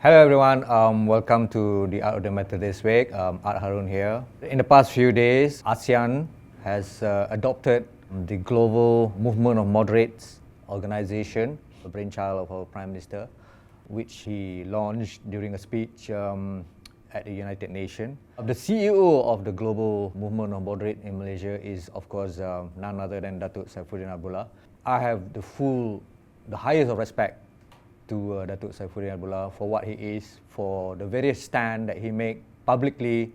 Hello everyone, welcome to the Art of the Matter this week. Art Harun here. In the past few days, ASEAN has adopted the Global Movement of Moderates organization, the brainchild of our Prime Minister, which he launched during a speech at the United Nations. The CEO of the Global Movement of Moderates in Malaysia is, of course, none other than Datuk Saifuddin Abdullah. I have the highest of respect to Datuk Saifuddin Abdullah for what he is, for the various stand that he make publicly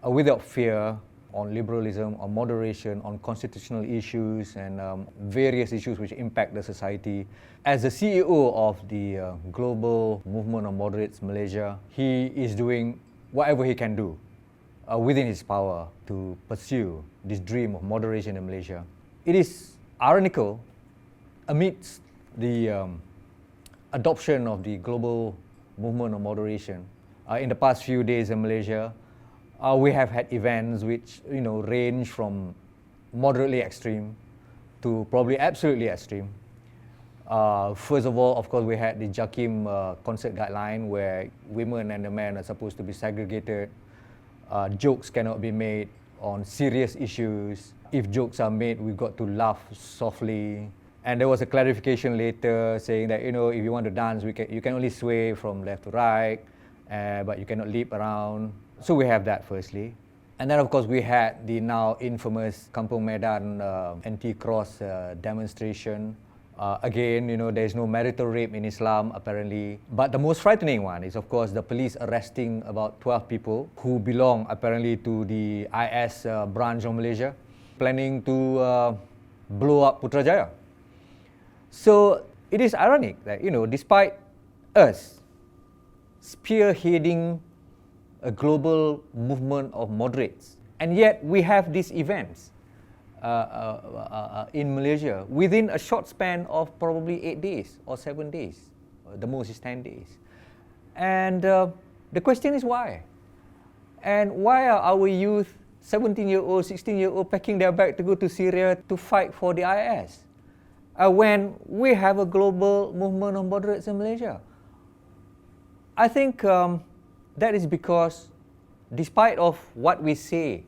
without fear on liberalism, on moderation, on constitutional issues and various issues which impact the society. As the CEO of the Global Movement of Moderates Malaysia, he is doing whatever he can do within his power to pursue this dream of moderation in Malaysia. It is ironical amidst the adoption of the Global Movement of Moderation. In the past few days in Malaysia, we have had events which range from moderately extreme to probably absolutely extreme. First of all, of course, we had the JAKIM concert guideline where women and the men are supposed to be segregated. Jokes cannot be made on serious issues. If jokes are made, we've got to laugh softly. And there was a clarification later saying that, if you want to dance, you can only sway from left to right, but you cannot leap around. So we have that firstly. And then, of course, we had the now infamous Kampung Medan anti-cross demonstration. Again, there is no marital rape in Islam, apparently. But the most frightening one is, of course, the police arresting about 12 people who belong, apparently, to the IS branch of Malaysia, planning to blow up Putrajaya. So it is ironic that, despite us spearheading a global movement of moderates, and yet we have these events in Malaysia within a short span of probably 8 days or 7 days. The most is 10 days. And the question is why? And why are our youth, 17-year-old, 16-year-old, packing their bag to go to Syria to fight for the IS? When we have a global movement of moderates in Malaysia. I think that is because despite of what we say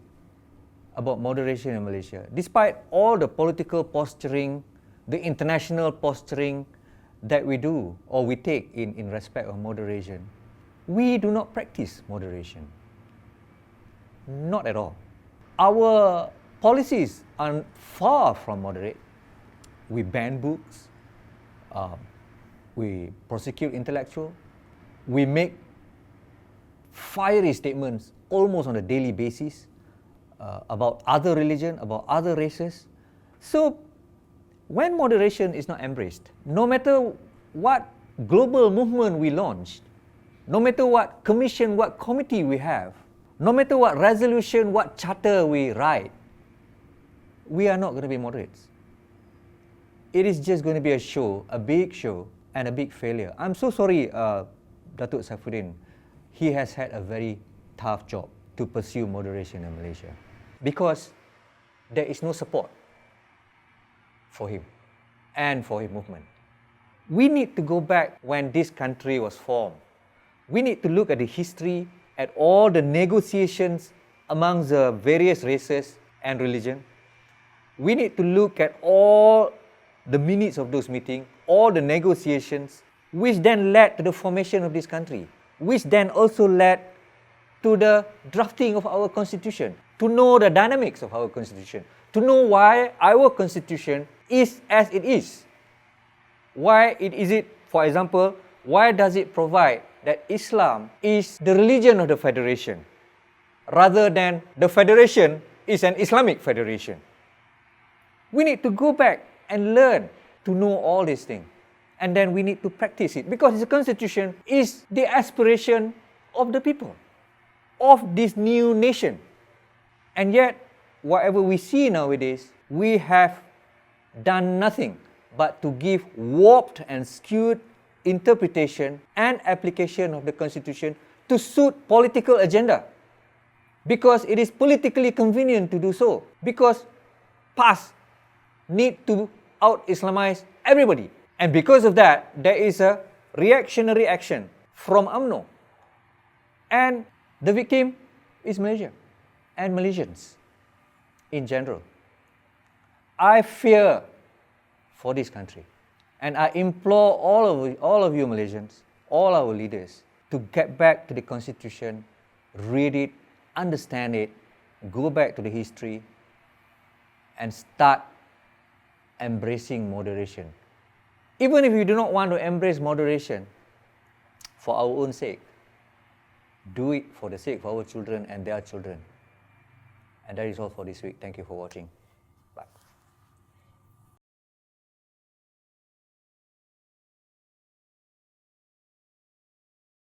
about moderation in Malaysia, despite all the political posturing, the international posturing that we do or we take in respect of moderation, we do not practice moderation. Not at all. Our policies are far from moderate. We ban books, we prosecute intellectuals, we make fiery statements almost on a daily basis about other religion, about other races. So when moderation is not embraced, no matter what global movement we launched, no matter what commission, what committee we have, no matter what resolution, what charter we write, we are not going to be moderates. It is just going to be a show, a big show, and a big failure. I'm so sorry, Datuk Saifuddin. He has had a very tough job to pursue moderation in Malaysia because there is no support for him and for his movement. We need to go back when this country was formed. We need to look at the history, at all the negotiations amongst the various races and religion. We need to look at all the minutes of those meetings, all the negotiations, which then led to the formation of this country, which then also led to the drafting of our constitution, to know the dynamics of our constitution, to know why our constitution is as it is. Why is it, for example, why does it provide that Islam is the religion of the federation, rather than the federation is an Islamic federation? We need to go back and learn to know all these things. And then we need to practice it. Because the Constitution is the aspiration of the people, of this new nation. And yet, whatever we see nowadays, we have done nothing but to give warped and skewed interpretation and application of the Constitution to suit political agenda. Because it is politically convenient to do so. Because past need to out-Islamize everybody. And because of that, there is a reactionary action from UMNO. And the victim is Malaysia and Malaysians in general. I fear for this country. And I implore all of you Malaysians, all our leaders, to get back to the Constitution, read it, understand it, go back to the history, and start embracing moderation. Even if you do not want to embrace moderation for our own sake, do it for the sake of our children and their children. And that is all for this week. Thank you for watching.